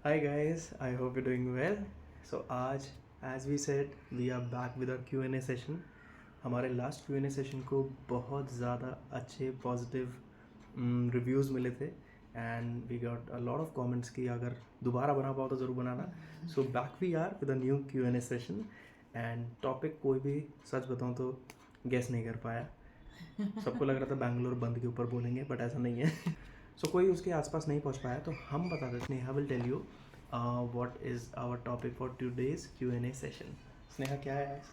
Hi guys, I hope you're doing well. So आज as we said we are back with our Q&A session. हमारे last Q&A session को बहुत ज़्यादा अच्छे positive reviews मिले थे and we got a lot of comments कि अगर दोबारा बना पाओ तो ज़रूर बनाना. So back we are with a new Q&A session and topic कोई भी सच बताऊँ तो गेस नहीं कर पाया. सबको लग रहा था बैंगलोर बंद के ऊपर बोलेंगे बट ऐसा नहीं है. सो कोई उसके आसपास नहीं पहुंच पाया तो हम बता देते हैं. I will tell you what is our topic for today's Q&A session. Sneha क्या है आज?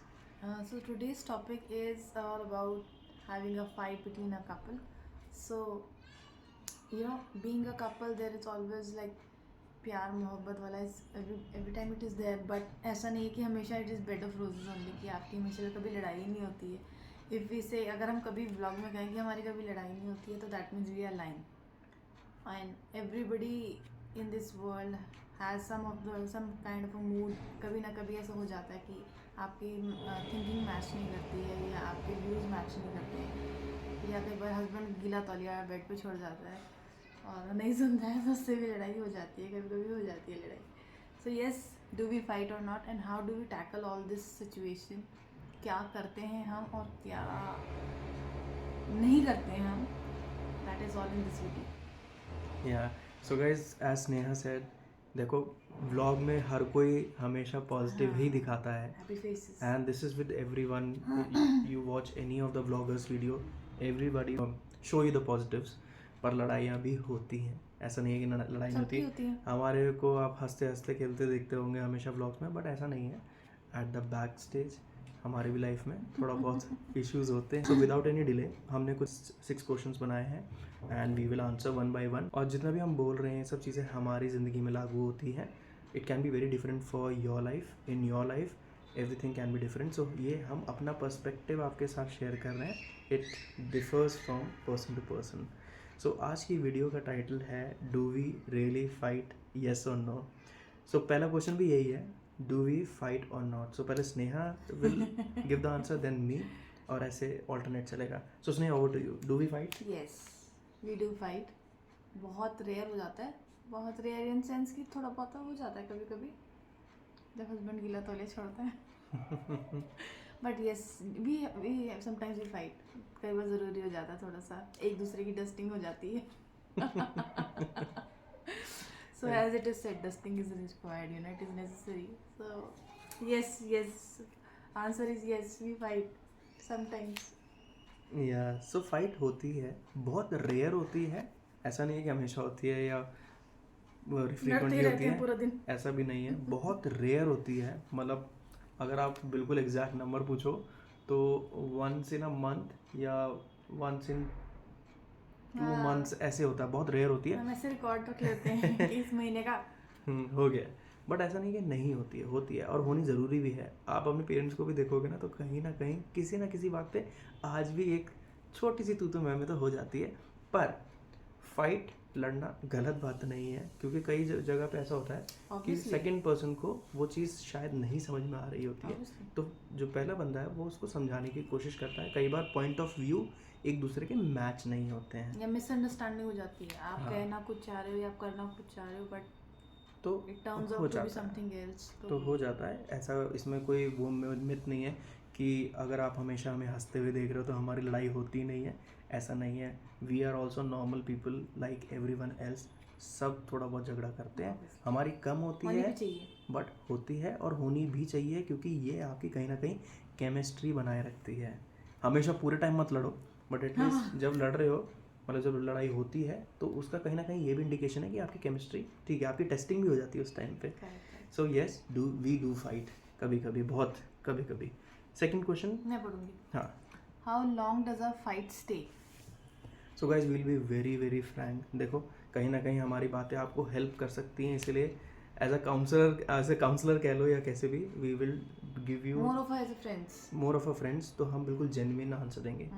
So today's topic is all about having a fight between a couple. So being a couple, there is always like प्यार मोहब्बत वाला is every time it is there, but ऐसा नहीं है कि हमेशा it is bed of roses only कि आपकी हमेशा कभी लड़ाई ही नहीं होती है. If we say अगर हम कभी vlog में कहें कि हमारी कभी लड़ाई नहीं होती है तो that means we are lying. And everybody in this world has some kind of a mood. कभी ना कभी ऐसा हो जाता है कि आपकी थिंकिंग मैच नहीं करती है या आपके व्यूज़ मैच नहीं करते हैं या कई बार हस्बैंड गीला तौलिया बेड पे छोड़ जाता है और नहीं सुनता है तो उससे भी लड़ाई हो जाती है. कभी कभी हो जाती है लड़ाई. So yes, do we fight or not and how do we tackle all this situation. क्या करते हैं हम और क्या नहीं करते हैं हम. That is all in this video. Yeah so guys as Sneha said, देखो व्लॉग में हर कोई हमेशा पॉजिटिव ही दिखाता है happy faces. And this is with everyone. You watch any of the vloggers video, everybody show you the positives. पर लड़ाइयाँ भी होती हैं, ऐसा नहीं है कि लड़ाई नहीं होती. होती है. हमारे को आप हंसते हंसते खेलते देखते होंगे हमेशा व्लॉग्स में, बट ऐसा नहीं है. एट द बैक स्टेज हमारी भी लाइफ में थोड़ा बहुत इश्यूज होते हैं. सो विदाउट एनी डिले हमने कुछ 6 क्वेश्चंस बनाए हैं and we will answer one by one. और जितना भी हम बोल रहे हैं सब चीज़ें हमारी ज़िंदगी में लागू होती हैं. It can be very different for your life. In your life everything can be different. So ये हम अपना पर्सपेक्टिव आपके साथ शेयर कर रहे हैं. It differs from person to person. So आज की वीडियो का टाइटल है do we really fight, yes or no. So पहला क्वेश्चन भी यही है, do we fight or not. So पहले Sneha will give the answer then me और ऐसे ऑल्टरनेट चलेगा. So Sneha over to you. Do we fight? Yes, we do fight. बहुत rare हो जाता है. बहुत रेयर इन सेंस कि थोड़ा बहुत हो जाता है कभी कभी जब हस्बैंड गीला तौलिया छोड़ता है. But yes, we sometimes we fight. कई बार ज़रूरी हो जाता है थोड़ा सा, एक दूसरे की डस्टिंग हो जाती है. So as it is said, dusting is required, it is necessary. So yes, answer is yes, we fight sometimes. या सो फाइट होती है, बहुत रेयर होती है. ऐसा नहीं है कि हमेशा होती है या फ्रीक्वेंटली होती है, पूरा दिन. ऐसा भी नहीं है. बहुत रेयर होती है. मतलब अगर आप बिल्कुल एग्जैक्ट नंबर पूछो तो वंस इन अ मंथ या वंस इन 2 मंथ्स ऐसे होता है. बहुत रेयर होती है. हम ऐसे रिकॉर्ड रख लेते हैं कि इस महीने का हो गया. बट ऐसा नहीं कि नहीं होती है, होती है और होनी ज़रूरी भी है. आप अपने पेरेंट्स को भी देखोगे ना तो कहीं ना कहीं किसी ना किसी बात पे आज भी एक छोटी सी तू मैं में तो हो जाती है. पर फाइट लड़ना गलत बात नहीं है, क्योंकि कई जगह पे ऐसा होता है कि Obviously. सेकंड पर्सन को वो चीज़ शायद नहीं समझ में आ रही होती है. Obviously. तो जो पहला बंदा है वो उसको समझाने की कोशिश करता है. कई बार पॉइंट ऑफ व्यू एक दूसरे के मैच नहीं होते हैं या मिसअंडरस्टैंडिंग हो जाती है. आप हाँ. कहना कुछ चाह रहे हो या आप करना कुछ चाह रहे हो बट तो इट टर्न्स हो आउट टू बी जाता है. Something else. तो हो जाता है ऐसा. इसमें कोई वो मिथ नहीं है कि अगर आप हमेशा हमें हंसते हुए देख रहे हो तो हमारी लड़ाई होती नहीं है. ऐसा नहीं है. We are also normal people like everyone else. सब थोड़ा बहुत झगड़ा करते हैं. हमारी कम होती होनी है भी चाहिए. बट होती है और होनी भी चाहिए, क्योंकि ये आपकी कहीं ना कहीं केमिस्ट्री बनाए रखती है. हमेशा पूरे टाइम मत लड़ो, बट एटलीस्ट जब लड़ रहे हो, मतलब जब लड़ाई होती है तो उसका कहीं ना कहीं ये भी इंडिकेशन है कि आपकी केमिस्ट्री ठीक है, आपकी टेस्टिंग भी हो जाती है उस टाइम पे. So yes, we do fight कभी कभी, बहुत कभी कभी. सेकंड क्वेश्चन मैं पढ़ूंगी. हाँ. How long does a fight stay. So guys will be very very Frank. देखो कहीं ना कहीं हमारी बातें आपको हेल्प कर सकती हैं, इसलिए एज अ काउंसलर कह लो या कैसे भी, we will give you more of a friends. तो हम बिल्कुल जेन्युइन आंसर देंगे.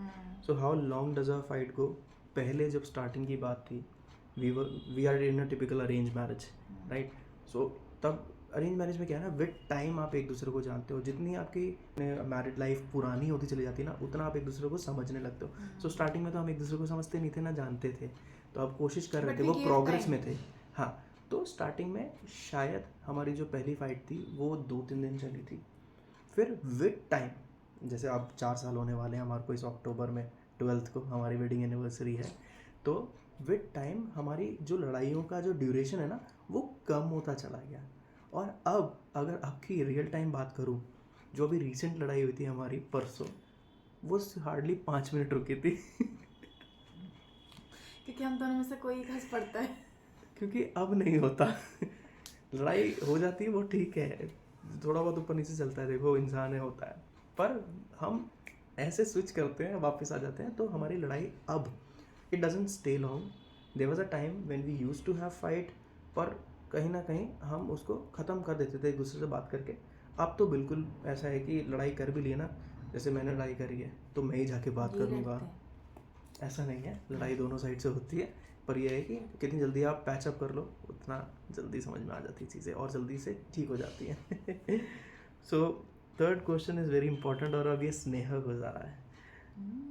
So how long does a fight go. पहले जब स्टार्टिंग की बात थी, we are in a typical arrange marriage, right. So तब अरेंज मैरिज में क्या है ना, विद टाइम आप एक दूसरे को जानते हो. जितनी आपकी मैरिड लाइफ पुरानी होती चली जाती है ना, उतना आप एक दूसरे को समझने लगते हो. सो स्टार्टिंग में तो हम एक दूसरे को समझते नहीं थे ना जानते थे, तो आप कोशिश कर रहे थे, वो प्रोग्रेस में थे. हाँ, तो स्टार्टिंग में शायद हमारी जो पहली फाइट थी वो 2-3 दिन चली थी। फिर विद टाइम, जैसे अब 4 साल होने वाले हैं हमारे को, इस अक्टूबर में 12th को हमारी वेडिंग एनिवर्सरी है, तो विद टाइम हमारी जो लड़ाइयों का जो ड्यूरेशन है ना वो कम होता चला गया। और अब अगर आपकी रियल टाइम बात करूँ, जो अभी रिसेंट लड़ाई हुई थी हमारी परसों, वो हार्डली 5 मिनट रुकी थी क्योंकि हम दोनों में से कोई एक हंस पड़ता है। क्योंकि अब नहीं होता लड़ाई हो जाती है वो ठीक है, थोड़ा बहुत ऊपर नीचे चलता है, देखो इंसान है, होता है, पर हम ऐसे स्विच करते हैं, वापस आ जाते हैं। तो हमारी लड़ाई अब it doesn't stay long. There was a time when we used to have fight, पर कहीं ना कहीं हम उसको ख़त्म कर देते थे एक दूसरे से बात करके। अब तो बिल्कुल ऐसा है कि लड़ाई कर भी लिए ना, जैसे मैंने लड़ाई करी है तो मैं ही जाके बात ये करूँगा, लड़ते हैं। ऐसा नहीं है। लड़ाई दोनों साइड से होती है, पर यह है कि कितनी जल्दी आप पैचअप कर लो उतना जल्दी समझ में आ जाती है चीज़ें और जल्दी से ठीक हो जाती हैं so third question is very important, और अब ये स्नेहा को जा रहा है।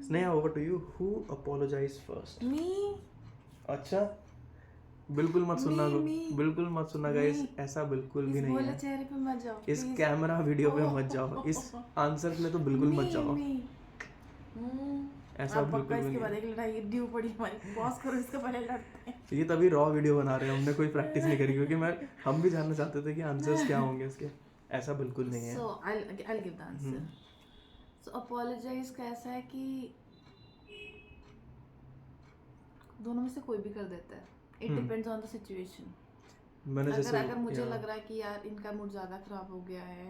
Sneha, over to you, who apologises first? Me. अच्छा, बिल्कुल मत सुनना, me. बिल्कुल मत सुनना गाइस, Me. ऐसा बिल्कुल भी इस नहीं बोले है। चेहरे पे मत जाओ इस please. कैमरा वीडियो पे मत जाओ, इस आंसर के लिए तो बिल्कुल मत जाओ, ऐसा अब पक्का बिल्कुल भी इसके नहीं बाद है। एक लड़ाई ड्यू पड़ी हमारी, पॉज करो इसको, पहले लड़ते हैं। ये तभी रॉ वीडियो बना रहे हैं, हमने कोई प्रैक्टिस नहीं करी, क्योंकि हम भी जानना चाहते थे कि आंसर्स क्या होंगे इसके। ऐसा बिल्कुल नहीं है। So I'll give the answer. So apologize का ऐसा है कि दोनों में से कोई भी कर देता है. It depends on the situation. मैंने जैसे अगर मुझे लग रहा है कि यार इनका मूड ज़्यादा ख़राब हो गया है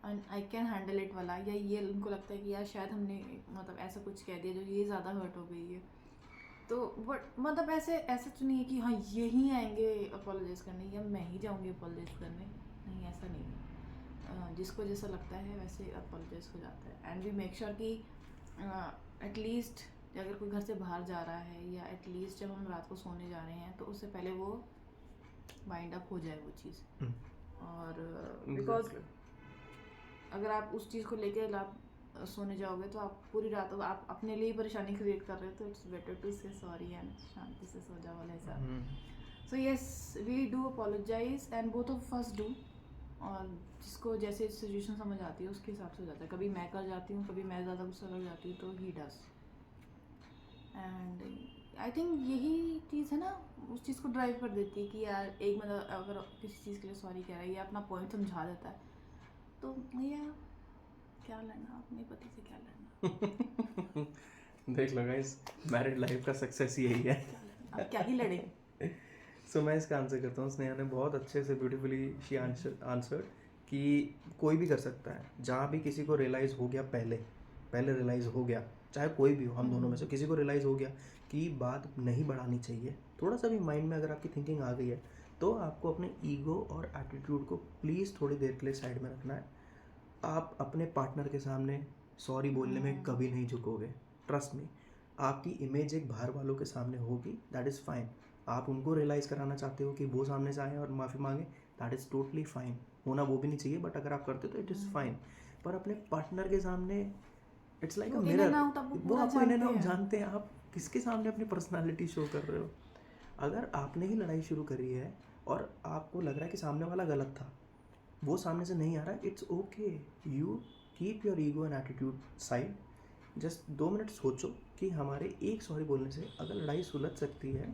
and I can handle it वाला, या ये उनको लगता है कि यार शायद हमने मतलब ऐसा कुछ कह दिया जो ये ज़्यादा हर्ट हो गई है, तो बट मतलब ऐसे तो नहीं है कि हाँ यही आएंगे अपोलोजाइज करने या मैं ही जाऊँगी अपोलोजाइज करने, नहीं ऐसा नहीं है. जिसको जैसा लगता है वैसे अपोलोजाइज हो जाता है. एंड वी मेक श्योर कि एटलीस्ट अगर कोई घर से बाहर जा रहा है या एटलीस्ट जब हम रात को सोने जा रहे हैं तो उससे पहले वो वाइंड अप हो जाए वो चीज़. और बिकॉज अगर आप उस चीज़ को लेकर आप सोने जाओगे तो आप पूरी रात आप अपने लिए परेशानी क्रिएट कर रहे हो, तो it's better to say sorry and शांति से सो जाओ वाला हिसाब. So yes, we do apologise and both of us do. और जिसको जैसे सिचुएशन समझ आती है उसके हिसाब से हो जाता है. कभी मैं कर जाती हूँ, कभी मैं ज़्यादा गुस्सा कर जाती हूँ, तो he does. And I think यही चीज़ है ना, उस चीज़ को ड्राइव कर देती है कि यार एक मतलब अगर किसी चीज़ के लिए सॉरी कह रहा है या अपना पॉइंट समझा देता है, तो भैया क्या लड़ना, अपने पति से क्या लड़ना. देख लो गाइस, मैरिड लाइफ का सक्सेस यही है. अब क्या ही लड़े. सो मैं इसका आंसर करता हूँ. स्नेहा ने बहुत अच्छे से ब्यूटीफुली शी आंसर्ड कि कोई भी कर सकता है. जहाँ भी किसी को रियलाइज़ हो गया, पहले रियलाइज़ हो गया, चाहे कोई भी हो, हम दोनों में से किसी को रियलाइज़ हो गया कि बात नहीं बढ़ानी चाहिए, थोड़ा सा भी माइंड में अगर आपकी थिंकिंग आ गई है, तो आपको अपने ईगो और एटीट्यूड को प्लीज़ थोड़ी देर के लिए साइड में रखना है. आप अपने पार्टनर के सामने सॉरी बोलने में कभी नहीं झुकोगे. ट्रस्ट मी, आपकी इमेज एक बाहर वालों के सामने होगी, दैट इज़ फाइन. आप उनको रियलाइज़ कराना चाहते हो कि वो सामने से आए और माफ़ी मांगे, दैट इज़ टोटली फाइन. होना वो भी नहीं चाहिए, बट अगर आप करते हो तो इट इज़ फाइन. पर अपने पार्टनर के सामने इट्स लाइक अ मिरर. वो आपको इन एंड आउट जानते हैं. आप किसके सामने अपनी पर्सनालिटी शो कर रहे हो? अगर आपने ही लड़ाई शुरू करी है और आपको लग रहा है कि सामने वाला गलत था, वो सामने से नहीं आ रहा है, it's okay. You keep your ego and attitude side. Just 2 minute सोचो कि हमारे एक सॉरी बोलने से अगर लड़ाई सुलझ सकती है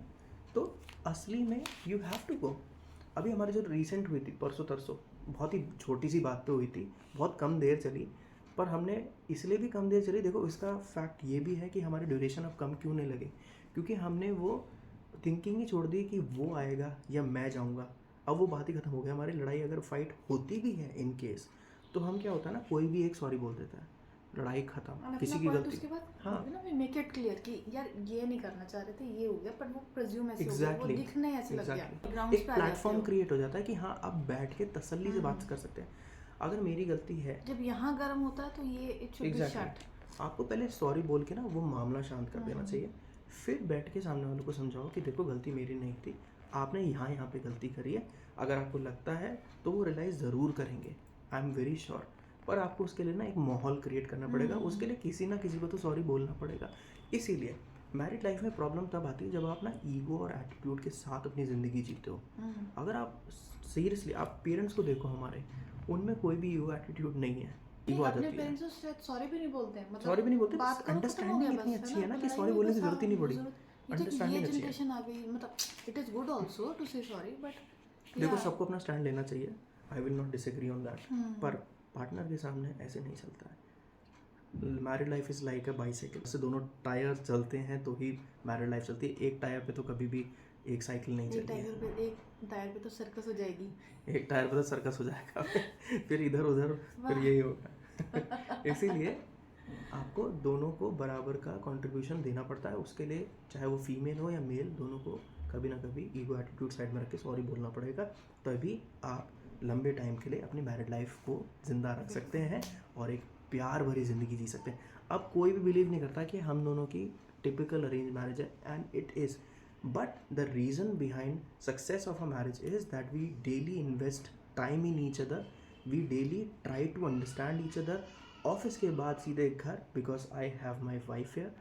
तो असली में यू हैव टू गो. अभी हमारी जो रिसेंट हुई थी परसों तरसों, बहुत ही छोटी सी बात पे हुई थी, बहुत कम देर चली, पर हमने इसलिए भी कम देर चली, देखो इसका फैक्ट ये भी है कि हमारी ड्यूरेशन अब कम क्यों नहीं लगे, क्योंकि हमने वो थिंकिंग ही छोड़ दी कि वो आएगा या मैं जाऊँगा. अब वो बात ही खत्म हो गया. हमारी लड़ाई अगर फाइट होती भी है इन केस, तो हम क्या होता है ना, कोई भी एक सॉरी बोल देता है, लड़ाई खत्म, किसी की गलती. उसके बाद हाँ, ना वी मेक इट क्लियर कि यार ये नहीं करना चाह रहे थे, ये हो गया, पर वो प्रेज्यूम ऐसे हो गया, वो दिखने ऐसे लग गया. एक प्लेटफॉर्म क्रिएट हो जाता है कि हाँ अब बैठ के तसल्ली से बात कर सकते हैं. अगर मेरी गलती है, जब यहाँ गर्म होता है तो ये इट शुड बी शट. आपको पहले सॉरी बोल के ना वो मामला शांत कर देना चाहिए. फिर बैठ के सामने वालों को समझाओ कि देखो गलती मेरी नहीं थी, आपने यहाँ पे गलती करी है. अगर आपको लगता है तो वो रियलाइज़ ज़रूर करेंगे, आई एम वेरी श्योर. पर आपको उसके लिए ना एक माहौल क्रिएट करना पड़ेगा. उसके लिए किसी ना किसी को तो सॉरी बोलना पड़ेगा. इसीलिए मैरिड लाइफ में प्रॉब्लम तब आती है जब आप ना ईगो और एटीट्यूड के साथ अपनी ज़िंदगी जीते हो। अगर आप सीरियसली आप पेरेंट्स को देखो हमारे, उनमें कोई भी ईगो एटीट्यूड नहीं है। ईगो आ अपने जाती है, पेरेंट्स से शायद सॉरी भी नहीं बोलते हैं, मतलब सॉरी भी नहीं बोलते, बात बस करो, खत्म हो अंडरस्टैंडिंग गया इतनी बस, अच्छी है ना कि लड़ाई सॉरी हुई बोलने बस, की ज़रूरत ही नहीं पड़ी। ये अंडरस्टैंडिंग अच्छी है। जनरेशन आ गई, मतलब it is good also to say sorry, but देखो सबको अपना स्टैंड लेना चाहिए, I will not disagree on that, hmm. पर पार्टनर के सामने ऐसे नहीं चलता है। Married life is like a bicycle, से दोनों टायर चलते हैं तो ही मैरिड लाइफ चलती है। एक टायर पे तो कभी भी एक साइकिल नहीं चली है। एक टायर पे तो सर्कस हो जाएगी। एक टायर पे तो सर्कस हो जाएगा फिर इधर उधर फिर यही होगा इसीलिए आपको दोनों को बराबर का कंट्रीब्यूशन देना पड़ता है। उसके लिए चाहे वो फीमेल हो या मेल, दोनों को कभी ना कभी ईगो एटीट्यूड साइड में रख के सॉरी बोलना पड़ेगा, तभी आप लंबे टाइम के लिए अपनी मैरिड लाइफ को ज़िंदा रख सकते हैं और एक प्यार भरी ज़िंदगी जी सकते हैं। अब कोई भी बिलीव नहीं करता कि हम दोनों की टिपिकल अरेंज मैरिज है, and it is, but the reason behind success of a marriage is that we daily invest time in each other, we daily try to understand each other। Office के बाद सीधे घर because I have my wife here,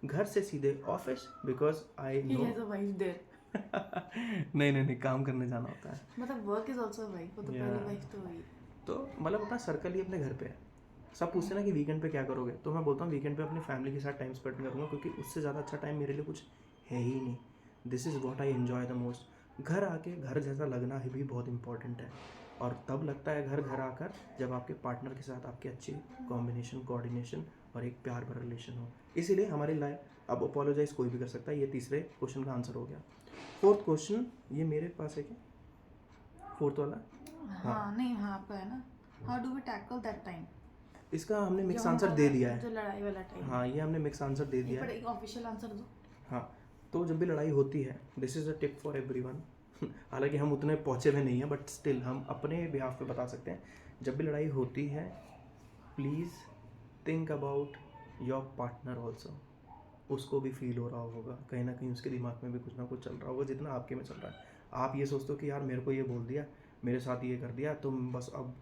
घर से सीधे office because I He no has a wife there। नहीं काम करने जाना होता है, मतलब वर्क इज ऑल्सो वाइफ, वो तो Yeah. पहली वाइफ तो हुई। तो मतलब अपना सर्कल ही अपने घर पे है। सब पूछते हैं ना कि वीकेंड पे क्या करोगे, तो मैं बोलता हूँ वीकेंड पे अपनी फैमिली के साथ टाइम स्पेंड करूँगा, क्योंकि उससे ज़्यादा अच्छा टाइम मेरे लिए कुछ है ही नहीं। This is what I enjoy the most. घर आके घर जैसा लगना ही भी बहुत इंपॉर्टेंट है, और तब लगता है घर आकर जब आपके पार्टनर के साथ आपके अच्छे कॉम्बिनेशन, कोऑर्डिनेशन और एक प्यार भरा रिलेशन हो। इसीलिए हमारी लाइफ, अब अपोलोजाइज कोई भी कर सकता है। ये तीसरे क्वेश्चन का आंसर हो गया। फोर्थ क्वेश्चन ये मेरे पास है क्या, फोर्थ वाला? हाँ नहीं, हाँ आपका है ना, how do we tackle that time? इसका हमने मिक्स आंसर दे दिया है। जो लड़ाई वाला टाइम। हाँ, ये हमने मिक्स आंसर दे दिया है। एक ऑफिशियल आंसर दो। हाँ, तो जब भी लड़ाई होती है, this is a tip for everyone हालांकि हम उतने पहुँचे हुए नहीं हैं, बट स्टिल हम अपने बिहाफ पे बता सकते हैं। जब भी लड़ाई होती है, please think about your partner also. उसको भी फील हो रहा होगा, कहीं ना कहीं उसके दिमाग में भी कुछ ना कुछ चल रहा होगा जितना आपके में चल रहा है। आप ये सोचते हो कि यार मेरे को ये बोल दिया, मेरे साथ ये कर दिया, तो बस अब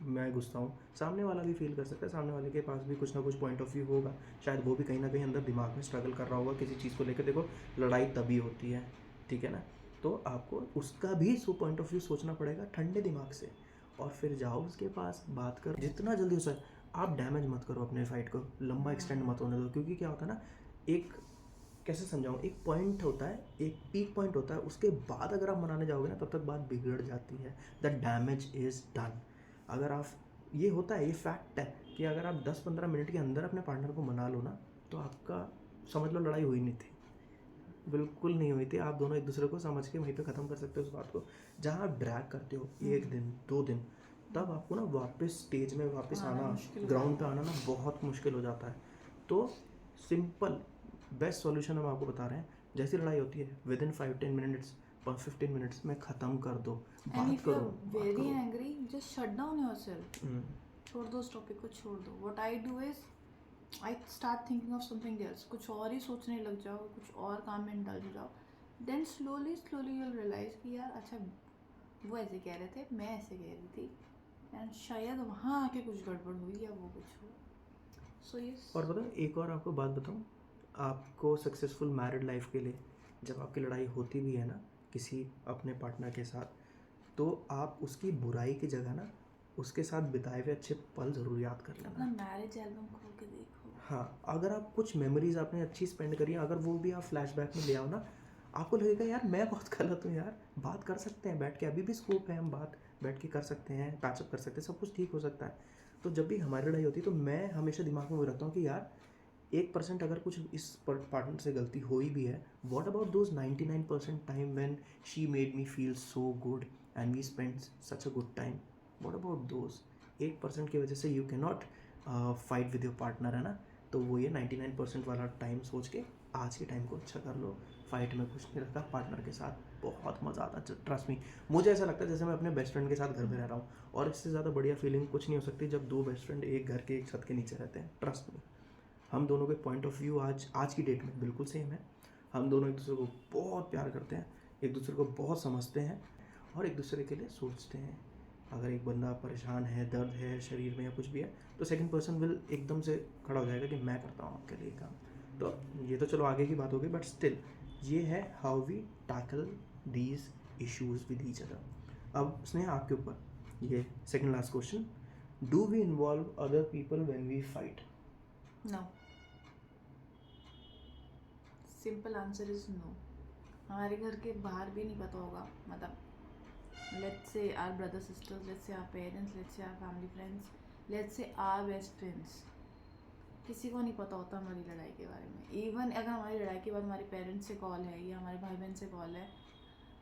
मैं गुस्सा हूँ। सामने वाला भी फील कर सकता है, सामने वाले के पास भी कुछ ना कुछ पॉइंट ऑफ व्यू होगा, शायद वो भी कहीं ना कहीं अंदर दिमाग में स्ट्रगल कर रहा होगा किसी चीज़ को लेकर। देखो लड़ाई तभी होती है, ठीक है ना, तो आपको उसका भी पॉइंट ऑफ व्यू सोचना पड़ेगा ठंडे दिमाग से, और फिर जाओ उसके पास, बात करो जितना जल्दी हो सके। आप डैमेज मत करो अपने फाइट को, लंबा एक्सटेंड मत होने दो, क्योंकि क्या होता है ना, एक कैसे समझाऊँ, एक पॉइंट होता है, एक पीक पॉइंट होता है, उसके बाद अगर आप मनाने जाओगे ना, तब तक बात बिगड़ जाती है। The damage is done. अगर आप, ये होता है, ये फैक्ट है कि अगर आप 10-15 मिनट के अंदर अपने पार्टनर को मना लो ना, तो आपका समझ लो लड़ाई हुई नहीं थी, बिल्कुल नहीं हुई थी। आप दोनों एक दूसरे को समझ के वहीं पे ख़त्म कर सकते हो उस बात को। जहाँ आप ड्रैग करते हो 1 दिन 2 दिन, तब आपको ना वापस स्टेज में वापस आना, ग्राउंड पे आना ना बहुत मुश्किल हो जाता है। तो सिंपल बेस्ट सॉल्यूशन हम आपको बता रहे हैं, जैसी लड़ाई होती है विदिन 5-10 मिनट्स 15 मिनट्स में ख़त्म कर दो, बात करो। Very angry, just shut down yourself, छोड़ दो उस टॉपिक को, छोड़ दो। What I do is I start thinking of something else, कुछ और ही सोचने लग जाओ, कुछ और काम में इंडल्ज जाओ। Then slowly you will realise कि यार अच्छा वो ऐसे कह रहे थे, मैं ऐसे कह रही थी, एंड शायद वहाँ आके कुछ गड़बड़ हुई या वो कुछ हो। So yes. और बताओ, एक और आपको बात बताऊँ, आपको सक्सेसफुल मैरिड लाइफ के लिए जब आपकी लड़ाई होती भी है ना किसी अपने पार्टनर के साथ, तो आप उसकी बुराई की जगह ना उसके साथ बिताए हुए अच्छे पल ज़रूर याद कर लेना। अपना मैरिज एल्बम खोल के देखो। हाँ, अगर आप कुछ मेमोरीज आपने अच्छी स्पेंड करी है, अगर वो भी आप फ्लैशबैक में ले आओ ना, आपको लगेगा यार मैं बहुत गलत हूँ यार। बात कर सकते हैं बैठ के, अभी भी स्कोप है, हम बात बैठ के कर सकते हैं, पैचअप कर सकते हैं, सब कुछ ठीक हो सकता है। तो जब भी हमारी लड़ाई होती है, तो मैं हमेशा दिमाग में वो रखता हूँ कि यार 1% अगर कुछ इस पार्टनर से गलती हुई भी है, what about those 99% time when she made me feel so good and we spend such a good time. What about those 1% की वजह से you can not fight with your partner, है ना। तो वो ये 99% वाला टाइम सोच के आज के टाइम को अच्छा कर लो। फाइट में कुछ नहीं रखा, पार्टनर के साथ बहुत मज़ा आता है, ट्रस्ट मी। मुझे ऐसा लगता है जैसे मैं अपने बेस्ट फ्रेंड के साथ घर में रह रहा हूँ, और इससे ज़्यादा बढ़िया फीलिंग कुछ नहीं हो सकती जब 2 बेस्ट फ्रेंड एक घर के एक छत के नीचे रहते हैं। ट्रस्ट मी, हम दोनों के पॉइंट ऑफ व्यू आज की डेट में बिल्कुल सेम है। हम दोनों एक दूसरे को बहुत प्यार करते हैं, एक दूसरे को बहुत समझते हैं और एक दूसरे के लिए सोचते हैं। अगर एक बंदा परेशान है, दर्द है शरीर में या कुछ भी है, तो सेकंड पर्सन विल एकदम से खड़ा हो जाएगा कि मैं करता हूँ आपके लिए काम। तो ये तो चलो आगे की बात होगी, बट स्टिल ये है how we tackle these issues with each other. अब स्नेहा आपके ऊपर ये second last question, do we involve other people when we fight? No, simple answer is no. हमारे घर के बाहर भी नहीं पता होगा, मतलब let's say our brother sisters, let's say our parents, let's say our family friends, let's say our best friends, किसी को नहीं पता होता हमारी लड़ाई के बारे में। इवन अगर हमारी लड़ाई के बाद हमारे पेरेंट्स से कॉल है या हमारे भाई बहन से कॉल है,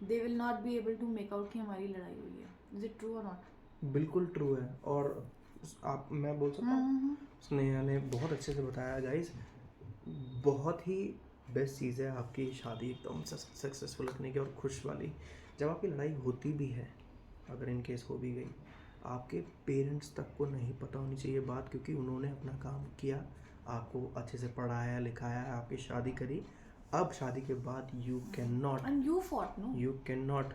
they will not be able to make out कि हमारी लड़ाई हुई है। इज इट ट्रू और नॉट? बिल्कुल ट्रू है। और आप, मैं बोल सकता हूँ, स्नेहा ने बहुत अच्छे से बताया गाइस। बहुत ही बेस्ट चीज़ है आपकी शादी एकदम सक्सेसफुल रखने की और खुश वाली। जब आपकी लड़ाई होती भी है, अगर इन केस हो भी गई, आपके पेरेंट्स तक को नहीं पता होनी चाहिए बात, क्योंकि उन्होंने अपना काम किया, आपको अच्छे से पढ़ाया लिखाया, आपकी शादी करी। अब शादी के बाद you can not, and you fought, no, you can not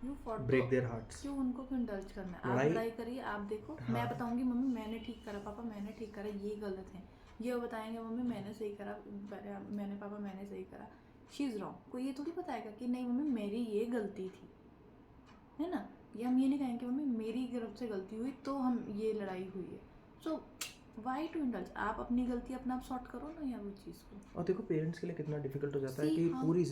you fought, break their hearts. क्यों उनको क्यों इंडल्ज करना है? आप लड़ाई- लड़ाई करिए, आप देखो। हाँ। मैं बताऊंगी मम्मी मैंने ठीक करा, पापा मैंने ठीक करा, ये गलत है। ये बताएंगे मम्मी मैंने सही करा, मैंने पापा मैंने सही करा। She is wrong. कोई ये थोड़ी बताएगा कि नहीं मम्मी मेरी ये गलती थी, है ना? या हम ये नहीं कहेंगे मम्मी मेरी तरफ से गलती हुई तो हम ये लड़ाई हुई है। सो वाई टू इंडल्ज? आप अपनी गलती अपना आप सॉर्ट करो ना, या वो चीज़ को। और देखो पेरेंट्स के लिए कितना डिफिकल्ट हो जाता है See, कि हाँ। पूरी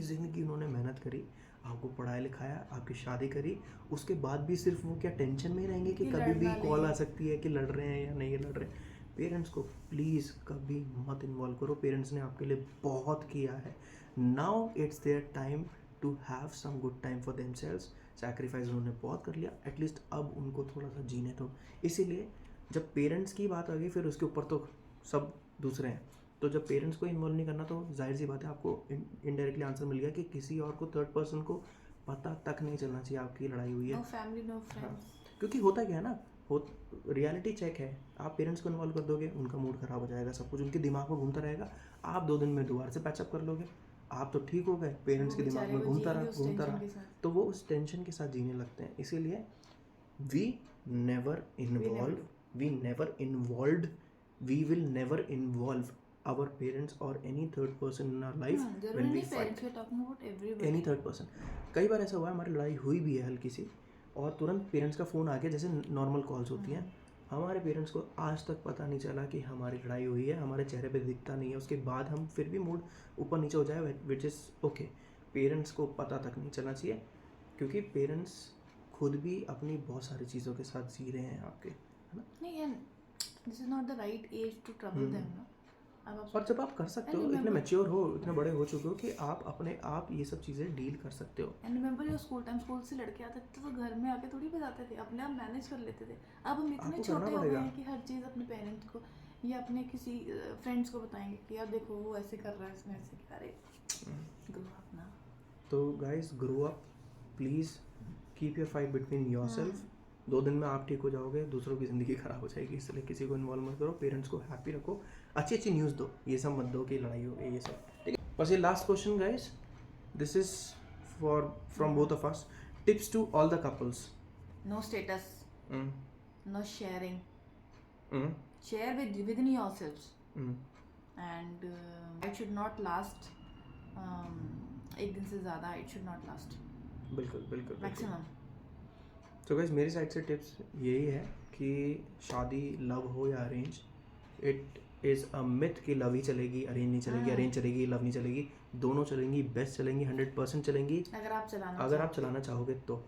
ज़िंदगी उन्होंने मेहनत करी, आपको पढ़ाया लिखाया, आपकी शादी करी, उसके बाद भी सिर्फ वो क्या टेंशन में ही रहेंगे कि कि कभी भी लड़ना कॉल नहीं। आ सकती है कि लड़ रहे हैं या नहीं लड़ रहे हैं। पेरेंट्स को प्लीज़ कभी मत इन्वॉल्व करो। पेरेंट्स ने आपके लिए बहुत किया है। Now it's their time to have some good time for themselves. Sacrifice उन्होंने बहुत कर लिया, एटलीस्ट अब उनको थोड़ा सा जीने दो। इसीलिए जब पेरेंट्स की बात आ गई, फिर उसके ऊपर तो सब दूसरे हैं। तो जब पेरेंट्स को इन्वॉल्व नहीं करना, तो जाहिर सी बात है आपको इनडायरेक्टली आंसर मिल गया कि किसी और को, थर्ड पर्सन को पता तक नहीं चलना चाहिए आपकी लड़ाई हुई है। No family, no friends. क्योंकि होता क्या है ना, रियलिटी चेक है। आप पेरेंट्स को इन्वॉल्व कर दोगे, उनका मूड खराब हो जाएगा, सब कुछ उनके दिमाग में घूमता रहेगा। आप 2 दिन में दोबारा से पैचअप कर लोगे, आप तो ठीक हो गए, पेरेंट्स के दिमाग में घूमता रहा, तो वो उस टेंशन के साथ जीने लगते हैं। इसीलिए we never involve, we will never involve our parents or any third person in our life when we fight. Any third person. कई बार ऐसा हुआ है, हमारी लड़ाई हुई भी है हल्की सी, और तुरंत पेरेंट्स का फ़ोन आ गया, जैसे नॉर्मल कॉल्स होती हैं। हमारे पेरेंट्स को आज तक पता नहीं चला कि हमारी लड़ाई हुई है, हमारे चेहरे पे दिखता नहीं है। उसके बाद हम फिर भी मूड ऊपर नीचे हो जाए, विच इज़ ओके। पेरेंट्स को पता तक नहीं चलना चाहिए, क्योंकि पेरेंट्स खुद भी अपनी बहुत सारी चीज़ों के साथ जी रहे हैं आपके, है ना? नहीं, and this is not the right age to trouble them ना। और जब आप कर सकते हो, इतने मैच्योर हो, इतने बड़े हो चुके हो कि आप अपने आप ये सब चीज़ें डील कर सकते हो। And remember your school time, school से लड़के आते थे तो घर में आके थोड़ी बताते थे, अपने आप मैनेज कर लेते थे। अब हम इतने आपको छोटे करना हो गए पड़ेगा। हैं कि हर चीज़ अपने पेरेंट्स को या अपने किसी फ्रेंड्स को बताएंगे कि यार देखो वो ऐसे कर रहा है, इसने ऐसे किया। अरे ग्रो अप ना। तो guys, grow up please, keep your fight between yourself. 2 दिन में आप ठीक हो जाओगे, दूसरों की ज़िंदगी ख़राब हो जाएगी। इसलिए किसी को इन्वॉल्व मत करो, पेरेंट्स को हैप्पी रखो, अच्छी अच्छी न्यूज़ दो, ये सब मत दो कि लड़ाई हो गई, ये सब, ठीक है? बस ये last question guys, this is from both of us, tips to all the couples. No status, no sharing, share within yourselves, and it should not last एक दिन से ज़्यादा, it should not last बिल्कुल बिल्कुल maximum. तो guys, मेरी side से tips यही है कि शादी लव हो या arrange, it is a myth कि लव ही चलेगी, अरेंज नहीं चलेगी, अरेंज चलेगी, लव नहीं चलेगी। दोनों चलेंगी, बेस्ट चलेंगी, 100% चलेंगी, अगर आप चलाना चाहोगे तो,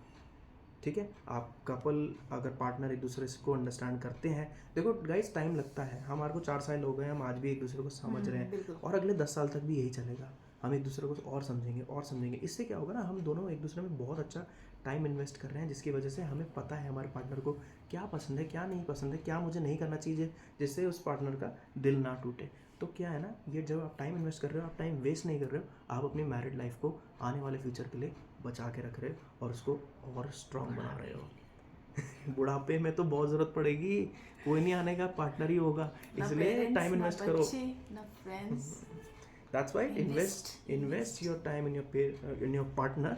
ठीक है? आप कपल, अगर पार्टनर एक दूसरे को अंडरस्टैंड करते हैं, देखो गाइस टाइम लगता है, हमारे को 4 साल हो गए, हम आज भी एक दूसरे को समझ रहे हैं, बिल्कुल। और अगले 10 साल तक भी यही चलेगा। हम एक दूसरे को और समझेंगे। इससे क्या होगा ना, हम दोनों एक दूसरे में बहुत अच्छा टाइम इन्वेस्ट कर रहे हैं, जिसकी वजह से हमें पता है हमारे पार्टनर को क्या पसंद है, क्या नहीं पसंद है, क्या मुझे नहीं करना चाहिए, जिससे उस पार्टनर का दिल ना टूटे। तो क्या है ना, ये जब आप टाइम इन्वेस्ट कर रहे हो, आप टाइम वेस्ट नहीं कर रहे हो, आप अपनी मैरिड लाइफ को आने वाले फ्यूचर के लिए बचा के रख रहे हो और उसको और स्ट्रॉन्ग बना रहे हो। बुढ़ापे में तो बहुत ज़रूरत पड़ेगी, कोई नहीं आने का, पार्टनर ही होगा, इसलिए टाइम इन्वेस्ट करो। That's why invest your time in your partner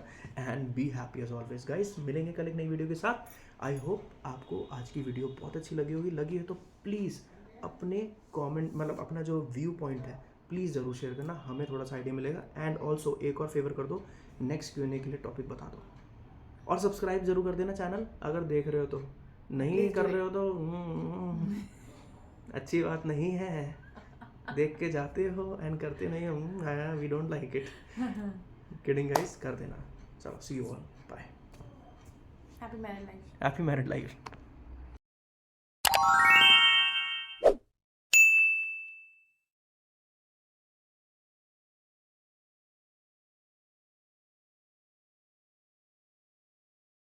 and be happy as always, guys. मिलेंगे कल एक नई वीडियो के साथ। आई होप आपको आज की वीडियो बहुत अच्छी लगी होगी। लगी है तो प्लीज़ अपने कमेंट मतलब अपना जो व्यू पॉइंट है प्लीज़ ज़रूर शेयर करना, हमें थोड़ा सा आइडिया मिलेगा। एंड ऑल्सो एक और फेवर कर दो, नेक्स्ट Q&A के लिए टॉपिक बता दो, और सब्सक्राइब जरूर कर देना चैनल अगर देख रहे हो तो, नहीं Please कर do रहे हो तो अच्छी बात नहीं है, देख के जाते हो एंड करते नहीं हो, we don't like it. Kidding guys, कर देना। चलो see you all, bye, Happy married life. Happy married life.